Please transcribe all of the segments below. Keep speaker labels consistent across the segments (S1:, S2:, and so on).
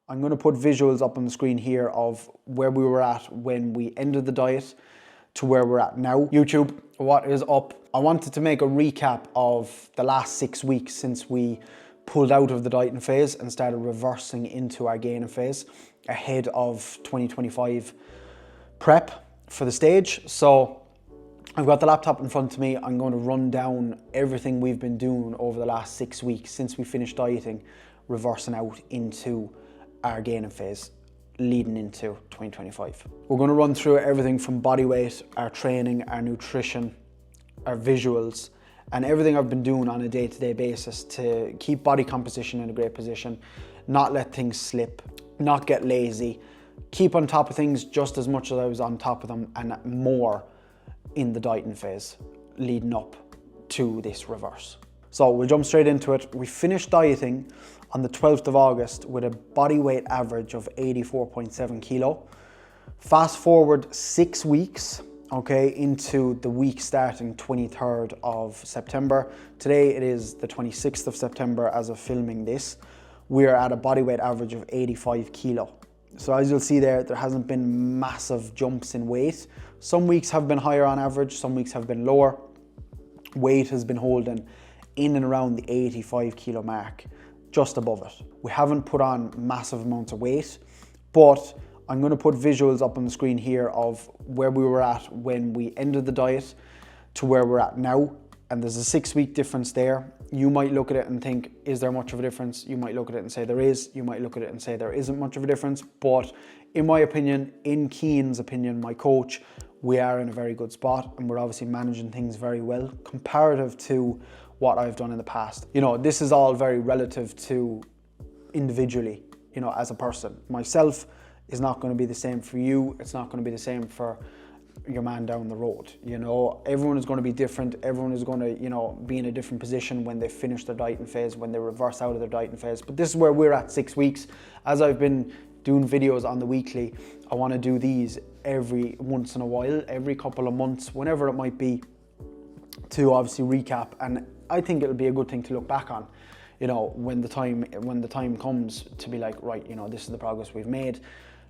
S1: I'm going to put visuals up on the screen here of where we were at when we ended the diet to where we're at now. YouTube, what is up? I wanted to make a recap of the last 6 weeks since we pulled out of the dieting phase and started reversing into our gaining phase ahead of 2025 prep for the stage. So I've got the laptop in front of me. I'm going to run down everything we've been doing over the last 6 weeks since we finished dieting, reversing out into our gaining phase leading into 2025. We're going to run through everything from body weight, our training, our nutrition, our visuals, and everything I've been doing on a day-to-day basis to keep body composition in a great position, not let things slip, not get lazy, keep on top of things just as much as I was on top of them and more in the dieting phase leading up to this reverse. So we'll jump straight into it. We finished dieting on the 12th of August with a body weight average of 84.7 kilo. Fast forward 6 weeks, okay, into the week starting 23rd of September. Today it is the 26th of September as of filming this. We're at a body weight average of 85 kilo. So as you'll see there hasn't been massive jumps in weight. Some weeks have been higher on average, some weeks have been lower. Weight has been holding in and around the 85 kilo mark, just above it. We haven't put on massive amounts of weight, but I'm going to put visuals up on the screen here of where we were at when we ended the diet to where we're at now. And there's a 6 week difference there. You might look at it and think, is there much of a difference? You might look at it and say there is. You might look at it and say there isn't much of a difference. But in my opinion, in Cian's opinion, my coach, we are in a very good spot and we're obviously managing things very well comparative to what I've done in the past. You know, this is all very relative to individually, you know, as a person. Myself is not going to be the same for you. It's not going to be the same for your man down the road. You know, everyone is going to be different. Everyone is going to, you know, be in a different position when they finish their dieting phase, when they reverse out of their dieting phase. But this is where we're at 6 weeks. As I've been doing videos on the weekly, I want to do these every once in a while, every couple of months, whenever it might be, to obviously recap. And I think it'll be a good thing to look back on, you know, when the time comes to be like, right, you know, this is the progress we've made.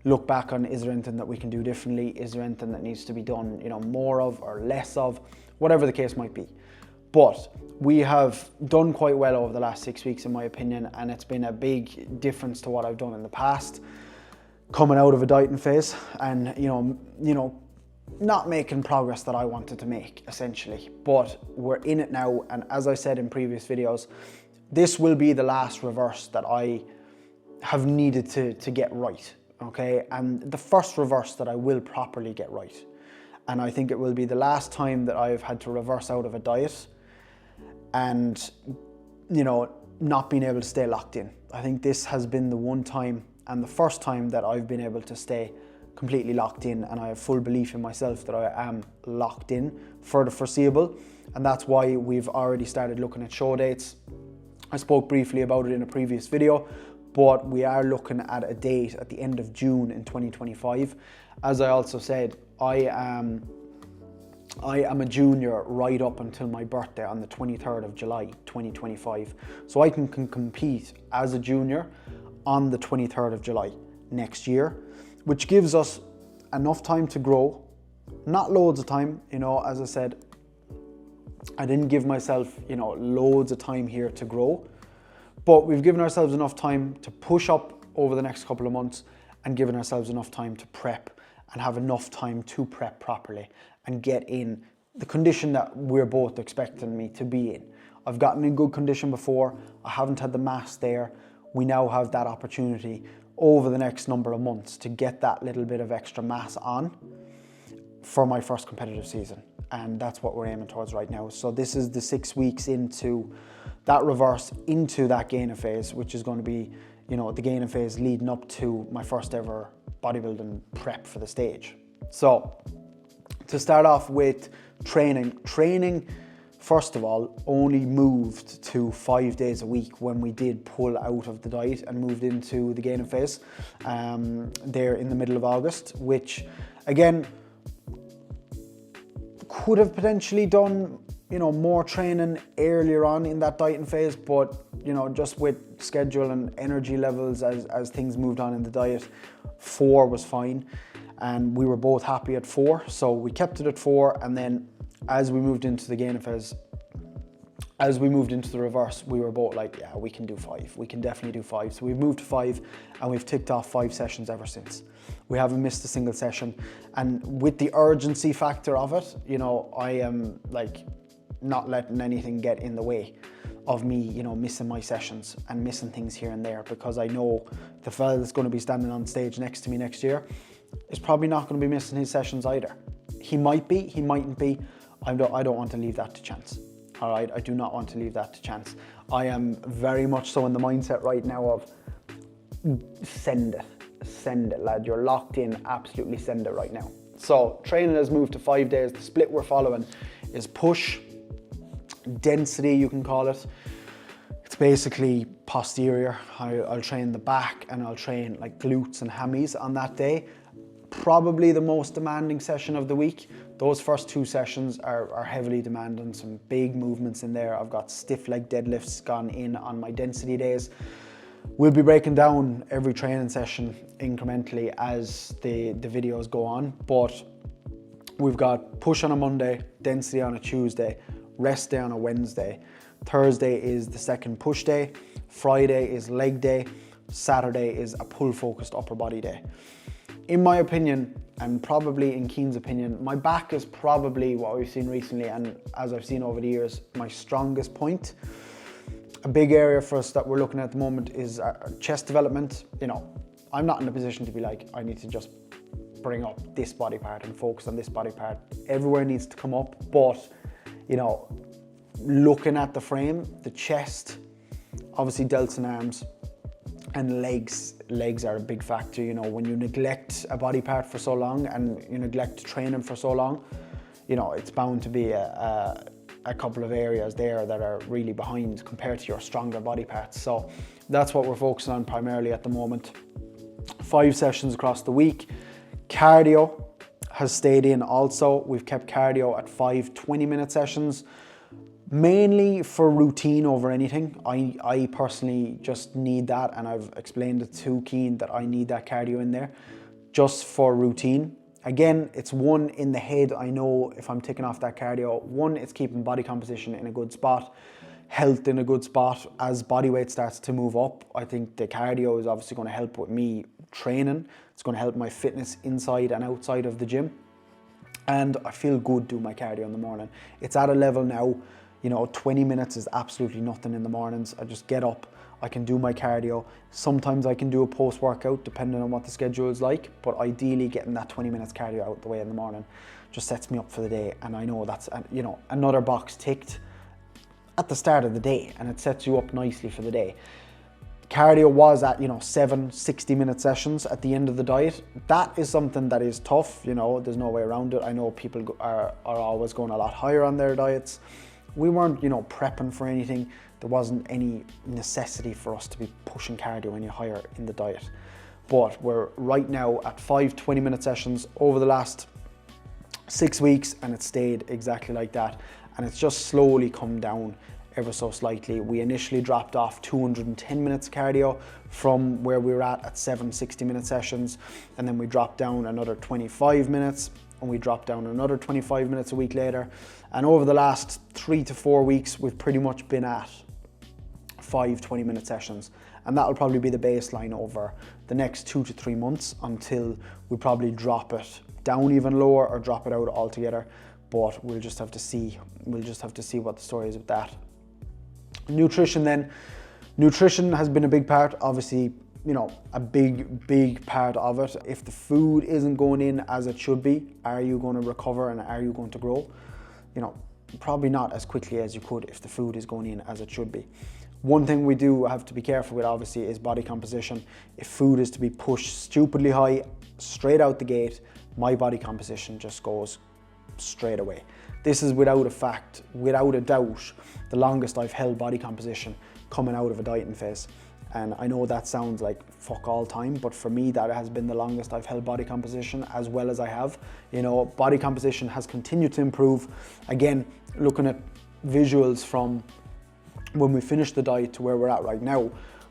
S1: Look back on, is there anything that we can do differently? Is there anything that needs to be done, you know, more of or less of, whatever the case might be. But we have done quite well over the last 6 weeks, in my opinion, and it's been a big difference to what I've done in the past, coming out of a dieting phase and, you know, not making progress that I wanted to make, essentially. But we're in it now, and as I said in previous videos, this will be the last reverse that I have needed to get right. Okay, and the first reverse that I will properly get right. And I think it will be the last time that I've had to reverse out of a diet and, you know, not being able to stay locked in. I think this has been the one time and the first time that I've been able to stay completely locked in, and I have full belief in myself that I am locked in for the foreseeable. And that's why we've already started looking at show dates. I spoke briefly about it in a previous video, but we are looking at a date at the end of June in 2025. As I also said, I am a junior right up until my birthday on the 23rd of July, 2025. So I can compete as a junior on the 23rd of July next year, which gives us enough time to grow. Not loads of time, you know, as I said, I didn't give myself, you know, loads of time here to grow. But we've given ourselves enough time to push up over the next couple of months and given ourselves enough time to prep and have enough time to prep properly and get in the condition that we're both expecting me to be in. I've gotten in good condition before. I haven't had the mass there. We now have that opportunity over the next number of months to get that little bit of extra mass on for my first competitive season. And that's what we're aiming towards right now. So this is the 6 weeks into that reverse, into that gaining phase, which is going to be, you know, the gaining phase leading up to my first ever bodybuilding prep for the stage. So to start off with training, first of all, only moved to 5 days a week when we did pull out of the diet and moved into the gaining phase there in the middle of August, which again, could have potentially done, more training earlier on in that dieting phase, but just with schedule and energy levels as things moved on in the diet, 4 was fine. And we were both happy at 4. So we kept it at 4. And then as we moved into the gainer phase, as we moved into the reverse, we were both like, yeah, we can do 5. We can definitely do 5. So we've moved to 5 and we've ticked off 5 sessions ever since. We haven't missed a single session. And with the urgency factor of it, I am like not letting anything get in the way of me, missing my sessions and missing things here and there, because I know the fella that's going to be standing on stage next to me next year is probably not going to be missing his sessions either. He might be, he mightn't be. I don't want to leave that to chance. All right, I do not want to leave that to chance. I am very much so in the mindset right now of send it, lad. You're locked in, absolutely send it right now. So training has moved to 5 days. The split we're following is push, density, you can call it. It's basically posterior. I'll train the back and I'll train like glutes and hammies on that day. Probably the most demanding session of the week. Those first 2 sessions are heavily demanding, some big movements in there. I've got stiff leg deadlifts gone in on my density days. We'll be breaking down every training session incrementally as the videos go on, but we've got push on a Monday, density on a Tuesday, rest day on a Wednesday. Thursday is the second push day. Friday is leg day. Saturday is a pull focused upper body day. In my opinion, and probably in Keen's opinion, my back is probably what we've seen recently, and as I've seen over the years, my strongest point. A big area for us that we're looking at the moment is chest development. I'm not in a position to be like, I need to just bring up this body part and focus on this body part. Everywhere needs to come up, but looking at the frame, the chest, obviously delts and arms, and legs are a big factor. When you neglect a body part for so long and you neglect training for so long, it's bound to be a couple of areas there that are really behind compared to your stronger body parts. So that's what we're focusing on primarily at the moment. 5 sessions across the week. Cardio has stayed in also. We've kept cardio at 5 20-minute sessions, mainly for routine over anything. I personally just need that, and I've explained it to Keen that I need that cardio in there just for routine. Again, it's one in the head. I know if I'm taking off that cardio, one, it's keeping body composition in a good spot, health in a good spot. As body weight starts to move up, I think the cardio is obviously going to help with me training. It's going to help my fitness inside and outside of the gym. And I feel good doing my cardio in the morning. It's at a level now, 20 minutes is absolutely nothing in the mornings. I just get up, I can do my cardio. Sometimes I can do a post-workout depending on what the schedule is like, but ideally getting that 20 minutes cardio out the way in the morning just sets me up for the day. And I know that's, another box ticked at the start of the day, and it sets you up nicely for the day. Cardio was at 7 60-minute sessions at the end of the diet. That is something that is tough. There's no way around it. I know people are always going a lot higher on their diets. We weren't prepping for anything. There wasn't any necessity for us to be pushing cardio any higher in the diet, but we're right now at 5 20-minute sessions over the last 6 weeks, and it stayed exactly like that, and it's just slowly come down ever so slightly. We initially dropped off 210 minutes cardio from where we were at 7 60-minute sessions, and then we dropped down another 25 minutes, and we dropped down another 25 minutes a week later. And over the last 3 to 4 weeks, we've pretty much been at 5 20-minute sessions, and that'll probably be the baseline over the next 2 to 3 months until we probably drop it down even lower or drop it out altogether. But we'll just have to see. We'll just have to see what the story is with that. Nutrition then. Nutrition has been a big part, obviously, a big part of it. If the food isn't going in as it should be, are you going to recover and are you going to grow? Probably not as quickly as you could if the food is going in as it should be. One thing we do have to be careful with, obviously, is body composition. If food is to be pushed stupidly high straight out the gate, my body composition just goes straight away. This is without a doubt, the longest I've held body composition coming out of a dieting phase. And I know that sounds like fuck all time, but for me, that has been the longest I've held body composition as well as I have. Body composition has continued to improve. Again, looking at visuals from when we finished the diet to where we're at right now,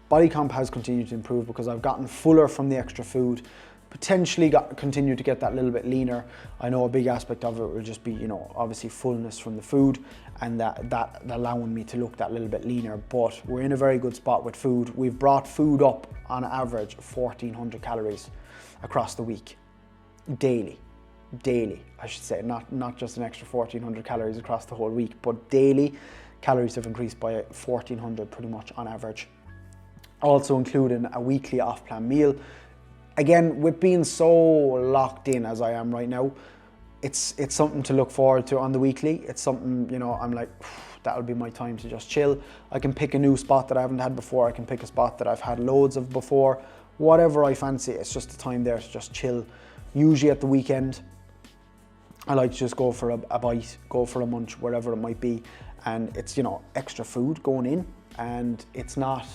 S1: body comp has continued to improve because I've gotten fuller from the extra food, potentially continue to get that little bit leaner. I know a big aspect of it will just be, you know, obviously fullness from the food and that allowing me to look that little bit leaner, but we're in a very good spot with food. We've brought food up on average 1,400 calories across the week, daily, I should say, not just an extra 1,400 calories across the whole week, but daily calories have increased by 1,400 pretty much on average. Also including a weekly off-plan meal. Again, with being so locked in as I am right now, it's something to look forward to on the weekly. It's something, you know, I'm like, that'll be my time to just chill. I can pick a new spot that I haven't had before. I can pick a spot that I've had loads of before. Whatever I fancy, it's just a time there to just chill. Usually at the weekend, I like to just go for a bite, go for a munch, wherever it might be. And it's, you know, extra food going in, and it's not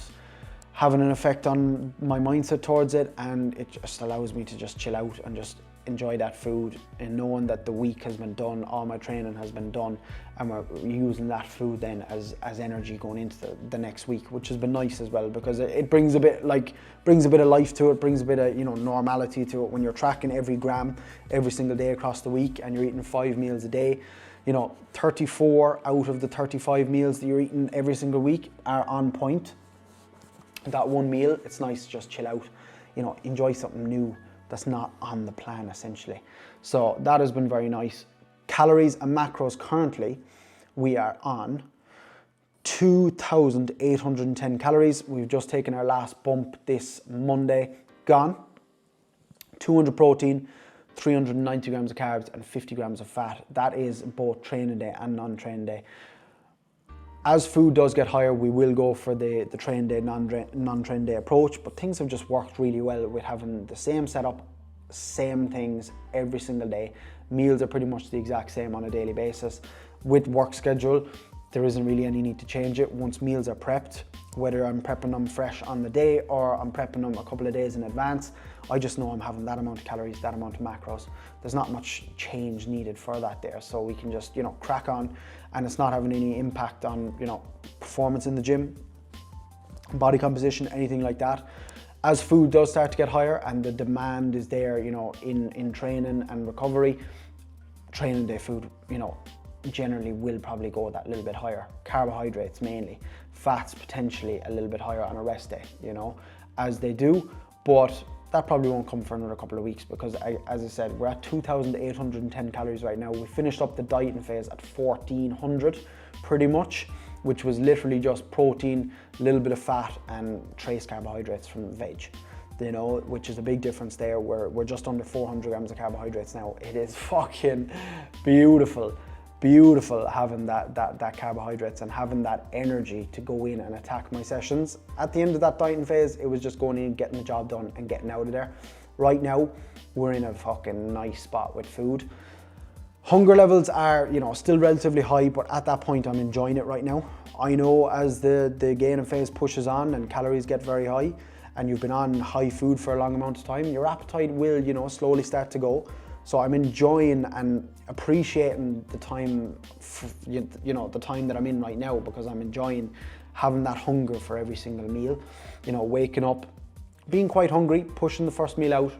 S1: having an effect on my mindset towards it, and it just allows me to just chill out and just enjoy that food and knowing that the week has been done, all my training has been done, and we're using that food then as energy going into the next week, which has been nice as well, because it brings a bit of life to it, brings a bit of, you know, normality to it when you're tracking every gram every single day across the week and you're eating 5 meals a day. You know, 34 out of the 35 meals that you're eating every single week are on point. That one meal, it's nice to just chill out, you know, enjoy something new that's not on the plan essentially. So that has been very nice. Calories and macros currently, we are on 2,810 calories. We've just taken our last bump this Monday, gone. 200 protein, 390 grams of carbs and 50 grams of fat. That is both training day and non-training day. As food does get higher, we will go for the train day, non-train day approach, but things have just worked really well with having the same setup, same things every single day. Meals are pretty much the exact same on a daily basis. With work schedule, there isn't really any need to change it. Once meals are prepped, whether I'm prepping them fresh on the day or I'm prepping them a couple of days in advance, I just know I'm having that amount of calories, that amount of macros. There's not much change needed for that there. So we can just, you know, crack on, and it's not having any impact on, you know, performance in the gym, body composition, anything like that. As food does start to get higher and the demand is there, you know, in training and recovery, training day food, you know, generally will probably go that little bit higher. Carbohydrates mainly, fats potentially a little bit higher on a rest day, you know, as they do, but that probably won't come for another couple of weeks because as I said, we're at 2,810 calories right now. We finished up the dieting phase at 1,400 pretty much, which was literally just protein, a little bit of fat and trace carbohydrates from veg, you know, which is a big difference there. We're just under 400 grams of carbohydrates now. It is fucking beautiful having that carbohydrates and having that energy to go in and attack my sessions. At the end of that dieting phase, it was just going in, getting the job done and getting out of there. Right now, we're in a fucking nice spot with food. Hunger levels are, you know, still relatively high, but at that point, I'm enjoying it right now. I know as the gaining phase pushes on and calories get very high and you've been on high food for a long amount of time, your appetite will, you know, slowly start to go. So I'm enjoying and appreciating the time, you know, the time that I'm in right now, because I'm enjoying having that hunger for every single meal. You know, waking up, being quite hungry, pushing the first meal out,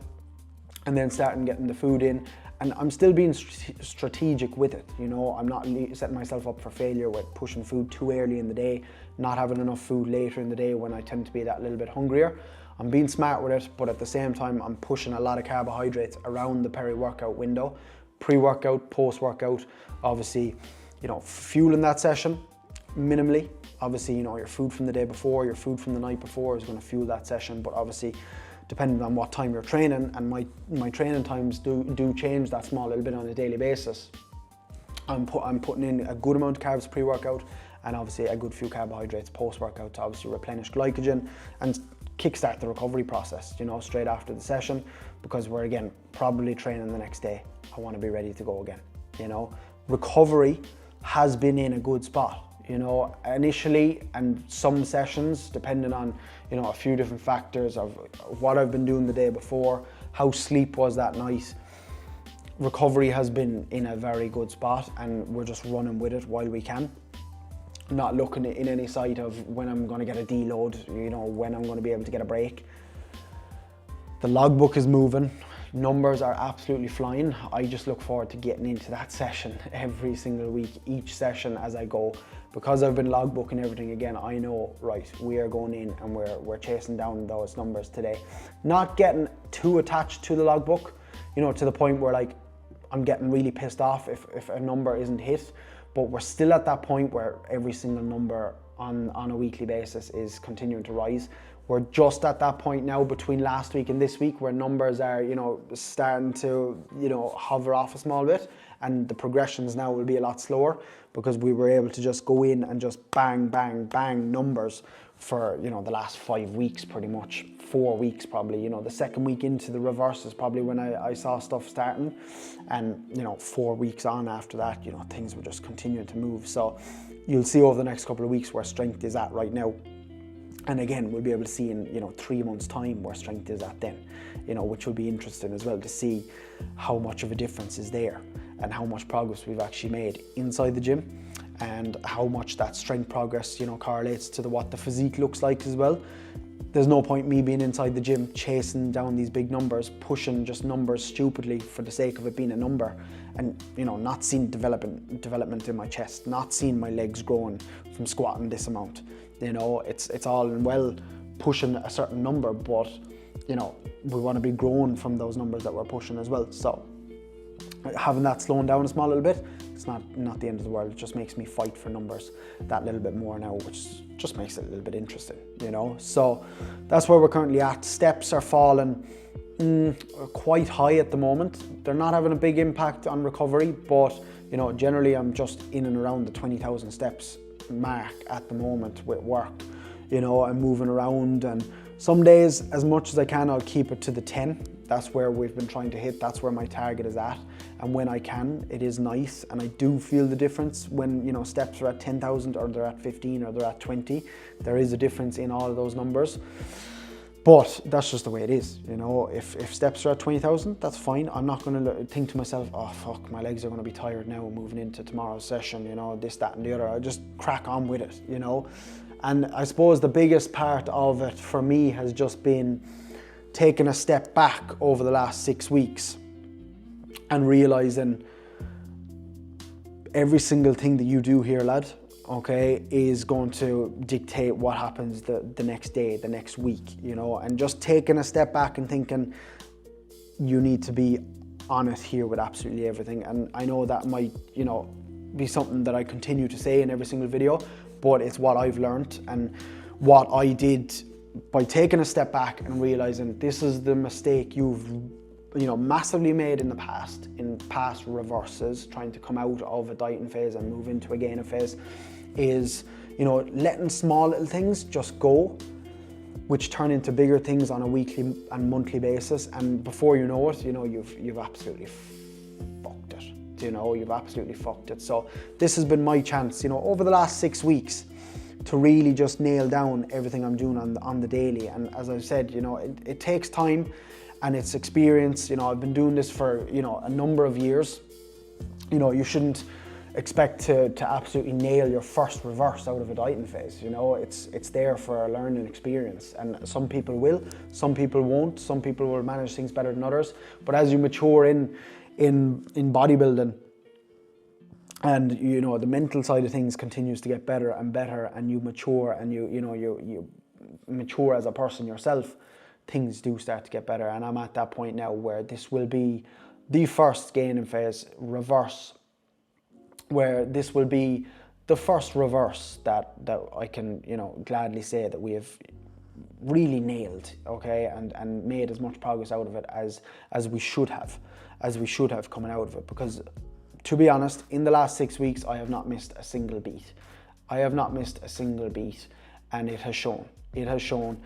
S1: and then starting getting the food in. And I'm still being strategic with it, you know. I'm not setting myself up for failure with pushing food too early in the day, not having enough food later in the day when I tend to be that little bit hungrier. I'm being smart with it, but at the same time, I'm pushing a lot of carbohydrates around the peri-workout window, pre-workout, post-workout, obviously, you know, fueling that session minimally. Obviously, you know, your food from the day before, your food from the night before is going to fuel that session, but obviously, depending on what time you're training, and my training times do change that small little bit on a daily basis. I'm putting in a good amount of carbs pre-workout and obviously a good few carbohydrates post-workout to obviously replenish glycogen and kickstart the recovery process, you know, straight after the session, because we're again probably training the next day. I want to be ready to go again, you know. Recovery has been in a good spot, you know, initially, and some sessions, depending on, you know, a few different factors of what I've been doing the day before, how sleep was that night. Recovery has been in a very good spot and we're just running with it while we can. not looking in any sight of when I'm going to get a deload, you know, when I'm going to be able to get a break. The logbook is moving. Numbers are absolutely flying. I just look forward to getting into that session every single week, each session as I go. Because I've been logbooking everything again, I know, right, we are going in and we're chasing down those numbers today. Not getting too attached to the logbook, you know, to the point where like I'm getting really pissed off if a number isn't hit, but we're still at that point where every single number on a weekly basis is continuing to rise. We're just at that point now between last week and this week where numbers are, you know, starting to, you know, hover off a small bit, and the progressions now will be a lot slower because we were able to just go in and just bang, bang, bang numbers for, you know, the last 5 weeks, pretty much 4 weeks probably. You know, the second week into the reverse is probably when I saw stuff starting, and, you know, 4 weeks on after that, you know, things were just continuing to move. So you'll see over the next couple of weeks where strength is at right now. And again, we'll be able to see in, you know, 3 months' time where strength is at then, you know, which will be interesting as well to see how much of a difference is there and how much progress we've actually made inside the gym, and how much that strength progress, you know, correlates to what the physique looks like as well. There's no point me being inside the gym chasing down these big numbers, pushing just numbers stupidly for the sake of it being a number, and, you know, not seeing development in my chest, not seeing my legs growing from squatting this amount. You know, it's all in well pushing a certain number, but, you know, we want to be growing from those numbers that we're pushing as well. So having that slowing down a small little bit, it's not the end of the world. It just makes me fight for numbers that little bit more now, which just makes it a little bit interesting, you know. So that's where we're currently at. Steps are falling quite high at the moment. They're not having a big impact on recovery, but, you know, generally I'm just in and around the 20,000 steps mark at the moment with work. You know, I'm moving around, and some days, as much as I can, I'll keep it to the 10. That's where we've been trying to hit. That's where my target is at. And when I can, it is nice. And I do feel the difference when, you know, steps are at 10,000 or they're at 15 or they're at 20. There is a difference in all of those numbers. But that's just the way it is, you know. If steps are at 20,000, that's fine. I'm not going to think to myself, oh fuck, my legs are going to be tired now moving into tomorrow's session, you know, this, that and the other. I just crack on with it, you know. And I suppose the biggest part of it for me has just been taking a step back over the last 6 weeks and realizing every single thing that you do here, lad, okay, is going to dictate what happens the next day, the next week, you know. And just taking a step back and thinking you need to be on it here with absolutely everything. And I know that might, you know, be something that I continue to say in every single video, but it's what I've learned and what I did by taking a step back and realizing this is the mistake you've, you know, massively made in the past, in past reverses, trying to come out of a dieting phase and move into a gaining phase, is, you know, letting small little things just go, which turn into bigger things on a weekly and monthly basis. And before you know it, you know, you've absolutely fucked it. You know, you've absolutely fucked it. So this has been my chance, you know, over the last 6 weeks to really just nail down everything I'm doing on the daily. And as I've said, you know, it takes time and it's experience. You know, I've been doing this for, you know, a number of years. You know, you shouldn't expect to absolutely nail your first reverse out of a dieting phase. You know, it's there for a learning experience, and some people will, some people won't, some people will manage things better than others. But as you mature in bodybuilding, and, you know, the mental side of things continues to get better and better, and you mature and you mature as a person yourself, things do start to get better. And I'm at that point now where this will be the first gaining phase reverse, where this will be the first reverse that I can, you know, gladly say that we have really nailed, okay, and made as much progress out of it as we should have coming out of it. Because, to be honest, in the last 6 weeks, I have not missed a single beat. I have not missed a single beat, and it has shown. It has shown.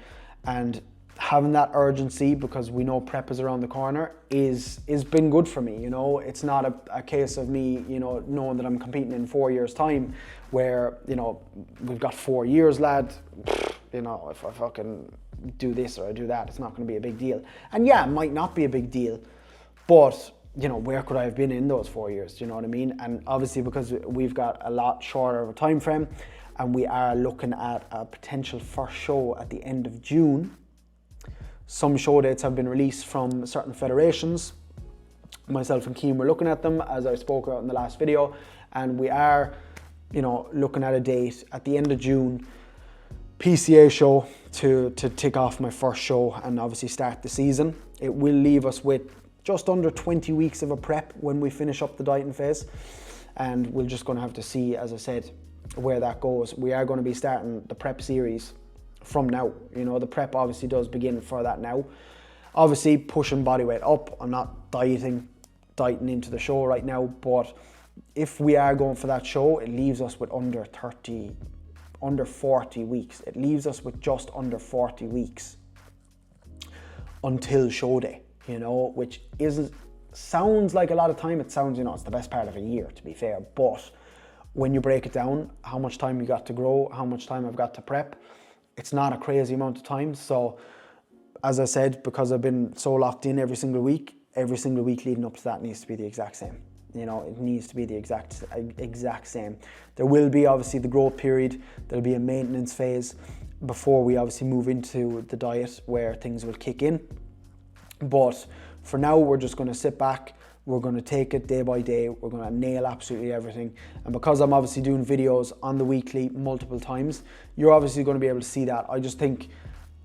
S1: And having that urgency, because we know prep is around the corner, is been good for me. You know, it's not a case of me, you know, knowing that I'm competing in 4 years' time, where, you know, we've got 4 years, lad. You know, if I fucking do this or I do that, it's not going to be a big deal. And yeah, it might not be a big deal, but, you know, where could I have been in those 4 years? Do you know what I mean? And obviously, because we've got a lot shorter of a time frame, and we are looking at a potential first show at the end of June. Some show dates have been released from certain federations. Myself and Keem were looking at them, as I spoke about in the last video, and we are, looking at a date at the end of June, PCA show to tick off my first show and obviously start the season. It will leave us with just under 20 weeks of a prep when we finish up the dieting phase, and we're just going to have to see, as I said, where that goes. We are going to be starting the prep series from now. The prep obviously does begin for that now. Obviously pushing body weight up. I'm not dieting into the show right now, but if we are going for that show, it leaves us with under 40 weeks. It leaves us with just under 40 weeks until show day, which sounds like a lot of time. It sounds, it's the best part of a year, to be fair, but when you break it down, how much time you got to grow, how much time I've got to prep, it's not a crazy amount of time. So as I said, because I've been so locked in every single week leading up to that needs to be the exact same. It needs to be the exact same. There will be obviously the growth period. There'll be a maintenance phase before we obviously move into the diet where things will kick in. But for now, we're just going to sit back. We're going to take it day by day. We're going to nail absolutely everything. And because I'm obviously doing videos on the weekly multiple times, you're obviously going to be able to see that. I just think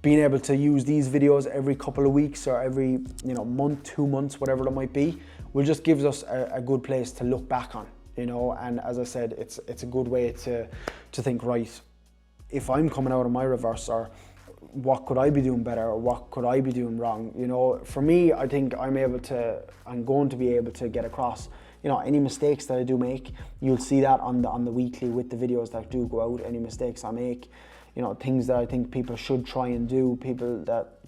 S1: being able to use these videos every couple of weeks or every month, 2 months, whatever it might be, will just gives us a good place to look back on, and as I said, it's a good way to think, right, if I'm coming out of my reverse, or what could I be doing better, or what could I be doing wrong? For me, I think I'm going to be able to get across, any mistakes that I do make. You'll see that on the weekly with the videos that do go out, any mistakes I make, things that I think people should try and do, people that,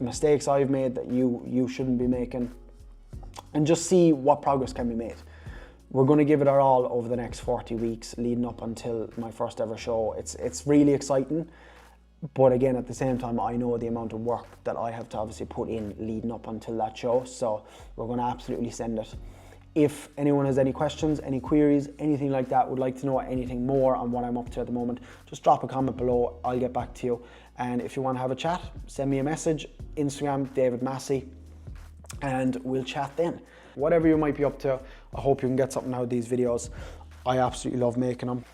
S1: mistakes I've made that you shouldn't be making, and just see what progress can be made. We're going to give it our all over the next 40 weeks leading up until my first ever show. It's really exciting, but again, at the same time, I know the amount of work that I have to obviously put in leading up until that show, so we're going to absolutely send it. If anyone has any questions, any queries, anything like that, would like to know anything more on what I'm up to at the moment, just drop a comment below. I'll get back to you. And if you want to have a chat, send me a message, Instagram, David Massey, and we'll chat then. Whatever you might be up to, I hope you can get something out of these videos. I absolutely love making them.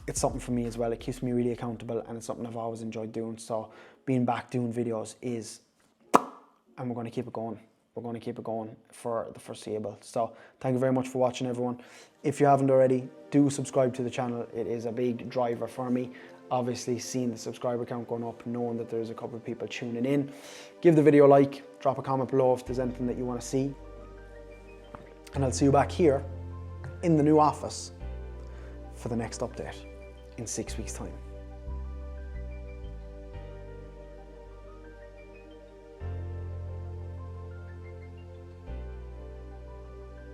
S1: It's something for me as well. It keeps me really accountable, and it's something I've always enjoyed doing. So being back doing videos and we're going to keep it going. We're going to keep it going for the foreseeable. So thank you very much for watching, everyone. If you haven't already, do subscribe to the channel. It is a big driver for me. Obviously, seeing the subscriber count going up, knowing that there's a couple of people tuning in. Give the video a like, drop a comment below if there's anything that you want to see. And I'll see you back here in the new office for the next update in 6 weeks' time.